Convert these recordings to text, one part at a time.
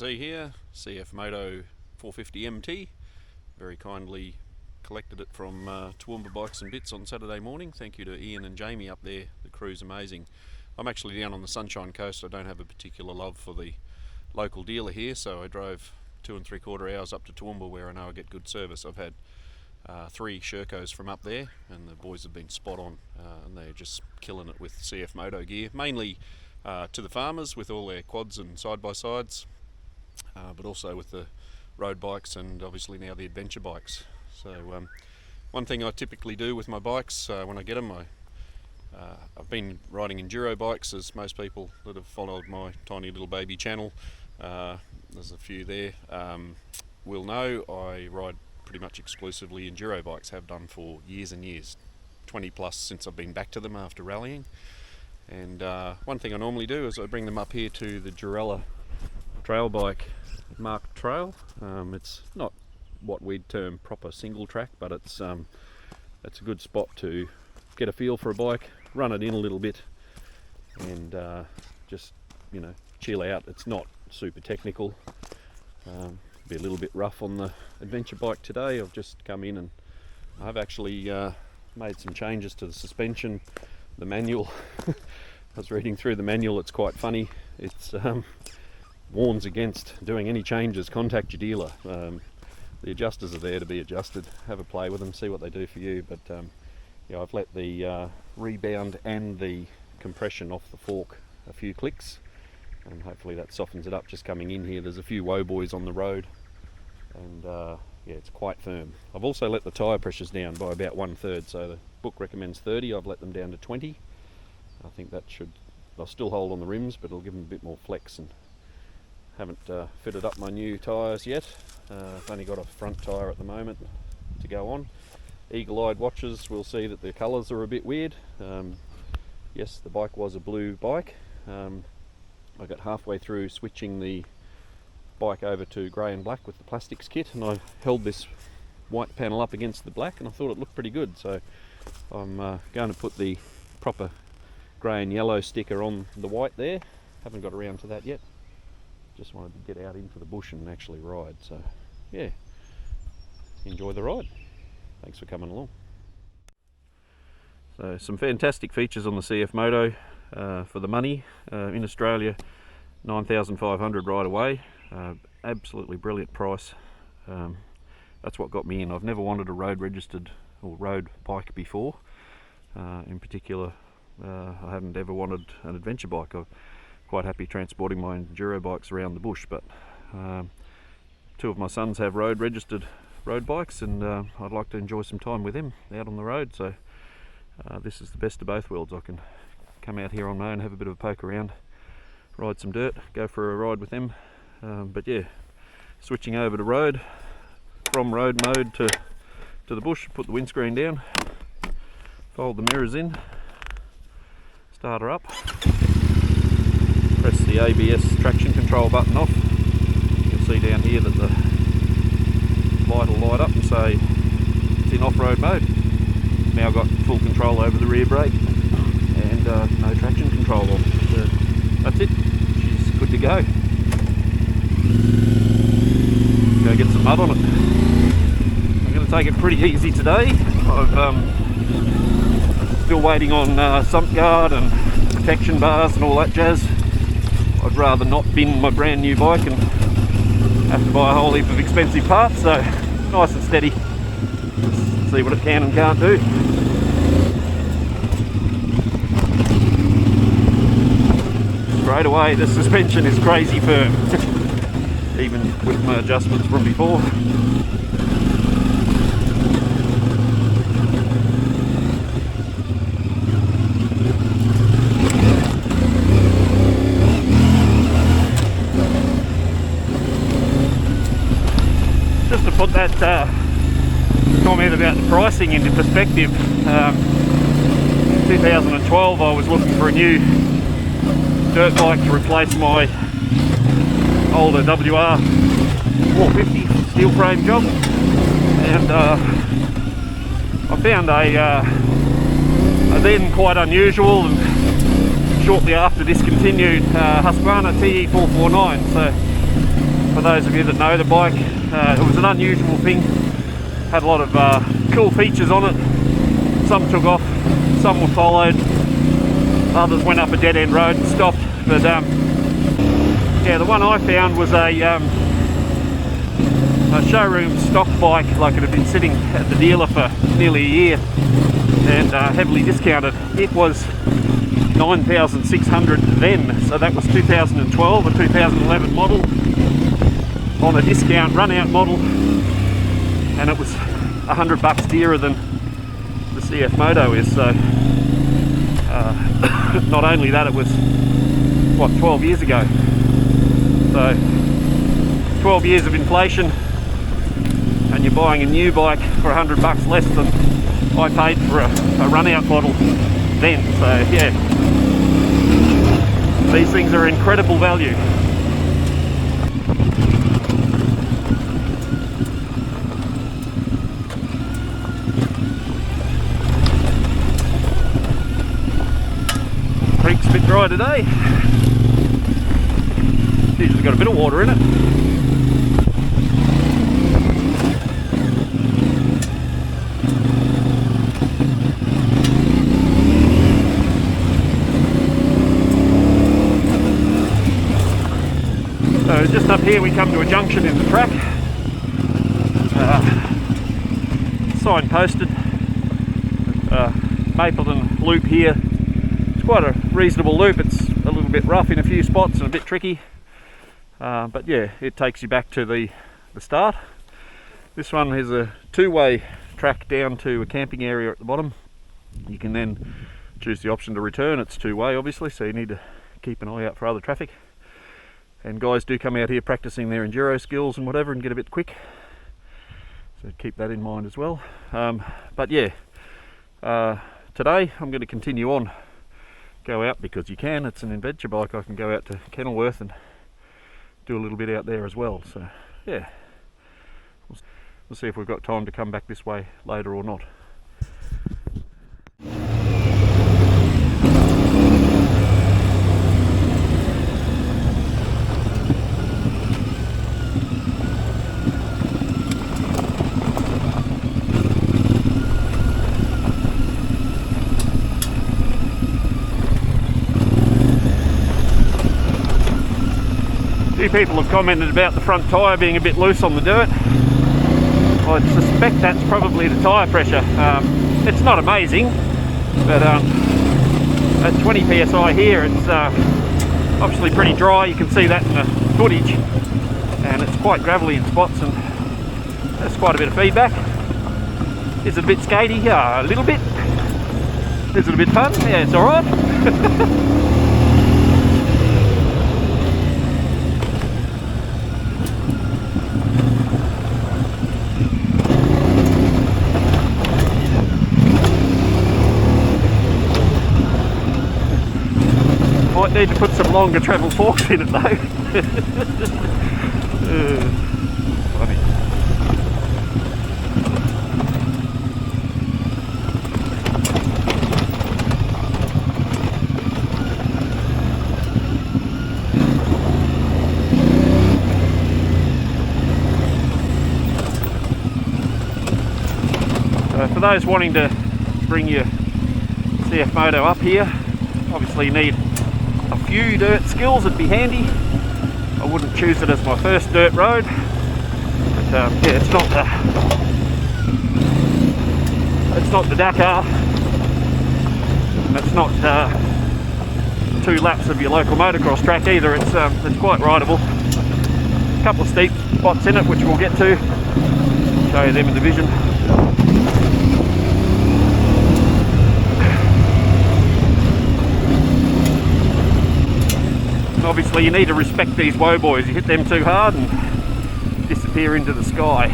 T here, CF Moto 450Mt. Very kindly collected it from Toowoomba Bikes and Bits on Saturday morning. Thank you to Ian and Jamie up there. The crew's amazing. I'm actually down on the Sunshine Coast. I don't have a particular love for the local dealer here, so I drove 2 3/4 hours up to Toowoomba where I know I get good service. I've had 3 Shercos from up there, and the boys have been spot on, and they're just killing it with CF Moto gear, mainly to the farmers with all their quads and side-by-sides, but also with the road bikes and obviously now the adventure bikes. So one thing I typically do with my bikes when I get them, I've been riding Enduro bikes, as most people that have followed my tiny little baby channel, there's a few there, will know I ride pretty much exclusively Enduro bikes, have done for years and years, 20 plus since I've been back to them after rallying. And one thing I normally do is I bring them up here to the Gheerulla trail bike marked trail. It's not what we'd term proper single track, but it's a good spot to get a feel for a bike, run it in a little bit, and just, you know, chill out. It's not super technical. Be a little bit rough on the adventure bike today. I've just come in and I've actually made some changes to the suspension, the manual. I was reading through the manual. It's quite funny. It's warns against doing any changes. Contact your dealer. The adjusters are there to be adjusted. Have a play with them, see what they do for you. But yeah, I've let the rebound and the compression off the fork a few clicks, and hopefully that softens it up. Just coming in here, there's a few woe boys on the road, and yeah, it's quite firm. I've also let the tyre pressures down by about 1/3, so the book recommends 30, I've let them down to 20. I think that should, they'll still hold on the rims, but it'll give them a bit more flex. And haven't fitted up my new tyres yet. I've only got a front tyre at the moment to go on. Eagle-eyed watchers will see that the colours are a bit weird. Yes, the bike was a blue bike. I got halfway through switching the bike over to grey and black with the plastics kit, and I held this white panel up against the black and I thought it looked pretty good, so I'm going to put the proper grey and yellow sticker on the white there. Haven't got around to that yet. Just wanted to get out into the bush and actually ride, so yeah, enjoy the ride. Thanks for coming along. So some fantastic features on the CF Moto for the money. In Australia, 9,500 right away. Absolutely brilliant price. That's what got me in. I've never wanted a road registered or road bike before. In particular, I haven't ever wanted an adventure bike. I'm quite happy transporting my Enduro bikes around the bush, but 2 of my sons have road registered road bikes, and I'd like to enjoy some time with them out on the road. So this is the best of both worlds. I can come out here on my own, have a bit of a poke around, ride some dirt, go for a ride with them. But yeah, switching over to road, from road mode to the bush, put the windscreen down, fold the mirrors in, start her up, press the ABS traction control button off. You can see down here that the light will light up and say it's in off-road mode. Now I've got full control over the rear brake and no traction control on. So that's it, she's good to go. Go get some mud on it. I'm going to take it pretty easy today. I'm still waiting on sump guard and protection bars and all that jazz. I'd rather not bin my brand new bike and have to buy a whole heap of expensive parts, so nice and steady. Let's see what it can and can't do. Straight away, the suspension is crazy firm, even with my adjustments from before. Just to put that comment about the pricing into perspective, in 2012 I was looking for a new dirt bike to replace my older WR 450 steel frame job, and I found a then quite unusual and shortly after discontinued Husqvarna TE449. So For those of you that know the bike, it was an unusual thing. Had a lot of cool features on it. Some took off, some were followed, others went up a dead-end road and stopped. But yeah, the one I found was a showroom stock bike, like it had been sitting at the dealer for nearly a year and heavily discounted. It was 9,600 then, so that was 2012, a 2011 model on a discount run-out model, and it was $100 dearer than the CF Moto is. So not only that, it was what, 12 years ago. So 12 years of inflation, and you're buying a new bike for $100 less than I paid for a run-out model then. So yeah, these things are incredible value. Creek's a bit dry today. Usually got a bit of water in it. So just up here we come to a junction in the track. Sign posted. Mapleton loop here. It's quite a reasonable loop. It's a little bit rough in a few spots and a bit tricky. But yeah, it takes you back to the start. This one is a two-way track down to a camping area at the bottom. You can then choose the option to return. It's two-way obviously, so you need to keep an eye out for other traffic. And guys do come out here practicing their enduro skills and whatever and get a bit quick, so keep that in mind as well. But yeah, today I'm going to continue on, go out because you can. It's an adventure bike. I can go out to Kenilworth and do a little bit out there as well. So yeah, we'll see if we've got time to come back this way later or not. People have commented about the front tyre being a bit loose on the dirt. I suspect that's probably the tyre pressure. It's not amazing, but at 20 psi here it's obviously pretty dry. You can see that in the footage, and it's quite gravelly in spots, and there's quite a bit of feedback. Is it a bit skatey? Yeah, a little bit. Is it a bit fun? Yeah, it's alright. Might need to put some longer travel forks in it though. Funny. So for those wanting to bring your CF Moto up here, obviously you need a few dirt skills. Would be handy. I wouldn't choose it as my first dirt road, but yeah, it's not the Dakar, and it's not 2 laps of your local motocross track either. It's quite rideable. A couple of steep spots in it which we'll get to, show you them in the vision. Obviously you need to respect these woe boys. You hit them too hard and disappear into the sky.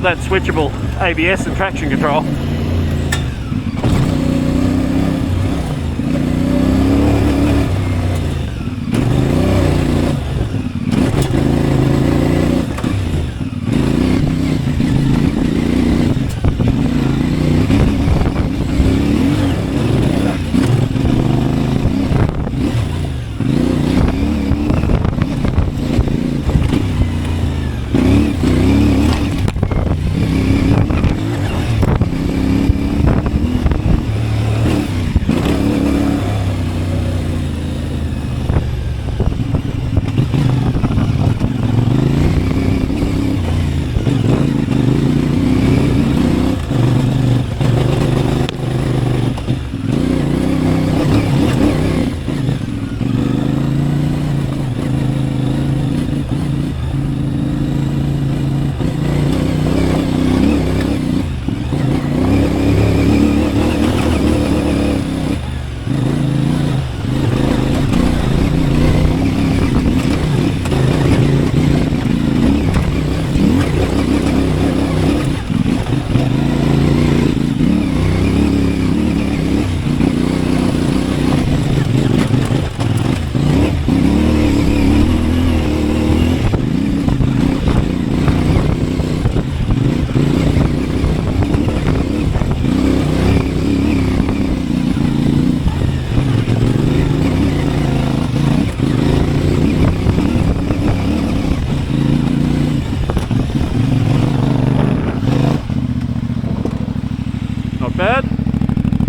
got that switchable ABS and traction control.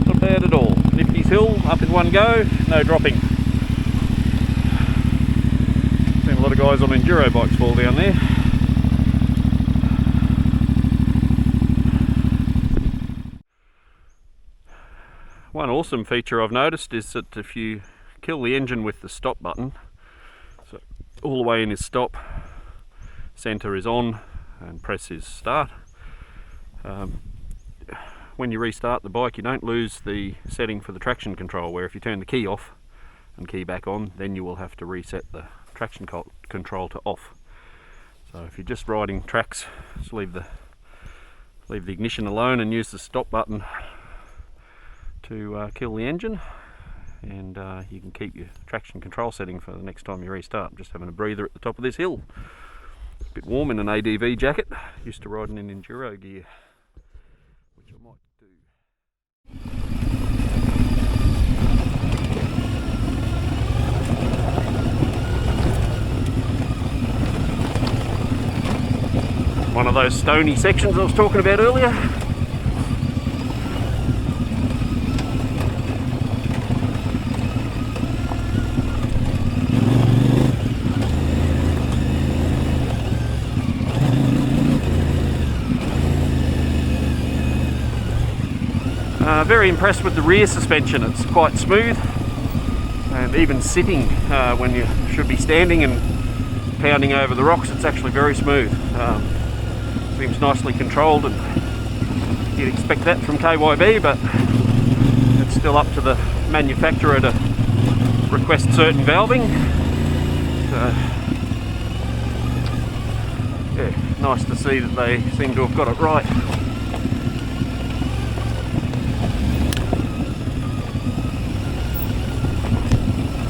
Not bad at all. Nifty's hill, up in one go, no dropping. Seen a lot of guys on Enduro bikes fall down there. One awesome feature I've noticed is that if you kill the engine with the stop button, so all the way in is stop, centre is on, and press is start. When you restart the bike, you don't lose the setting for the traction control, where if you turn the key off and key back on, then you will have to reset the traction control to off. So if you're just riding tracks, just leave the ignition alone and use the stop button to kill the engine, and you can keep your traction control setting for the next time you restart. I'm just having a breather at the top of this hill. It's a bit warm in an ADV jacket. Used to riding in Enduro gear, which I might do. One of those stony sections I was talking about earlier. Very impressed with the rear suspension. It's quite smooth, and even sitting when you should be standing and pounding over the rocks, it's actually very smooth. Seems nicely controlled, and you'd expect that from KYB, but it's still up to the manufacturer to request certain valving. So, yeah, nice to see that they seem to have got it right.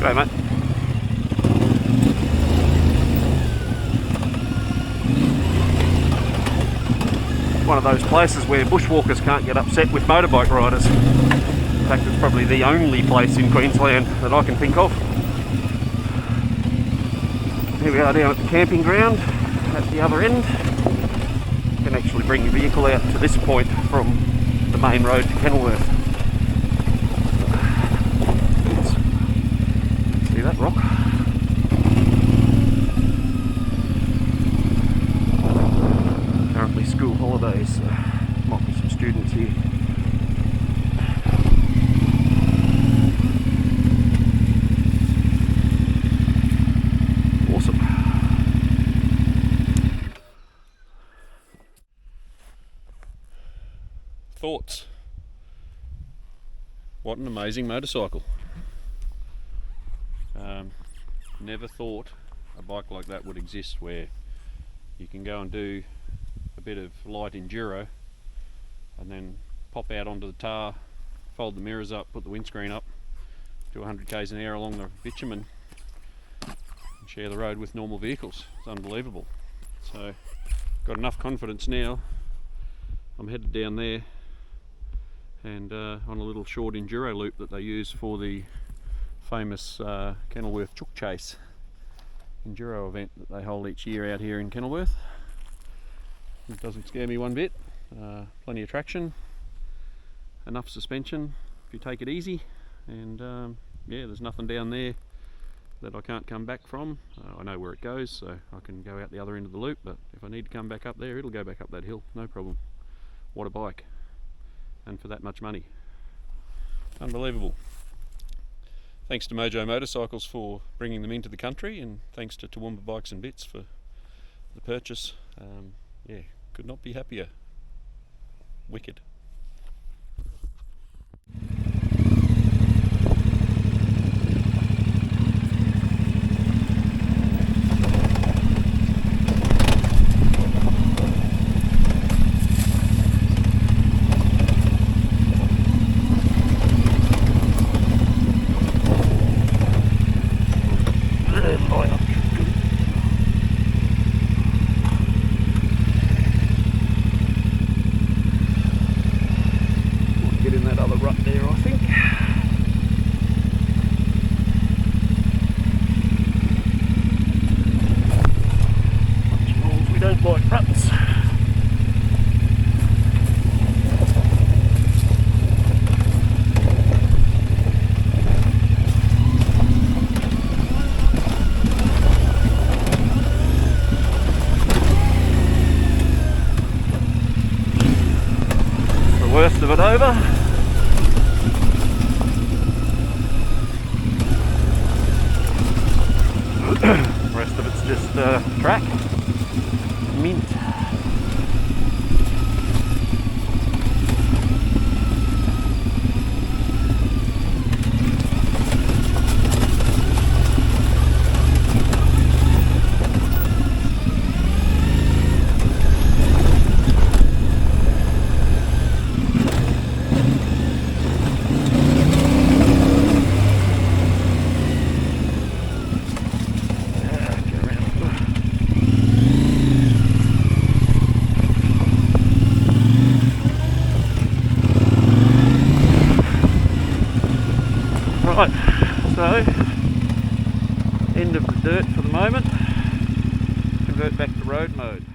G'day, mate. One of those places where bushwalkers can't get upset with motorbike riders. In fact, it's probably the only place in Queensland that I can think of. Here we are down at the camping ground at the other end. You can actually bring your vehicle out to this point from the main road to Kenilworth. See that rock? Currently school holidays, so might be some students here. Awesome. Thoughts? What an amazing motorcycle. Never thought a bike like that would exist, where you can go and do a bit of light enduro, and then pop out onto the tar, fold the mirrors up, put the windscreen up, do 100 k's an hour along the bitumen, and share the road with normal vehicles. It's unbelievable. So got enough confidence now. I'm headed down there and on a little short enduro loop that they use for the famous Kenilworth Chook Chase enduro event that they hold each year out here in Kenilworth. It doesn't scare me one bit. Plenty of traction, enough suspension if you take it easy, and yeah, there's nothing down there that I can't come back from. I know where it goes, so I can go out the other end of the loop, but if I need to come back up there, it'll go back up that hill, no problem. What a bike, and for that much money. Unbelievable. Thanks to Mojo Motorcycles for bringing them into the country, and thanks to Toowoomba Bikes and Bits for the purchase. Yeah, could not be happier. Wicked. Get in that other rut there, I think. We don't like ruts. The worst of it over. The rest of it's just track. Mint. Right, so end of the dirt for the moment, convert back to road mode.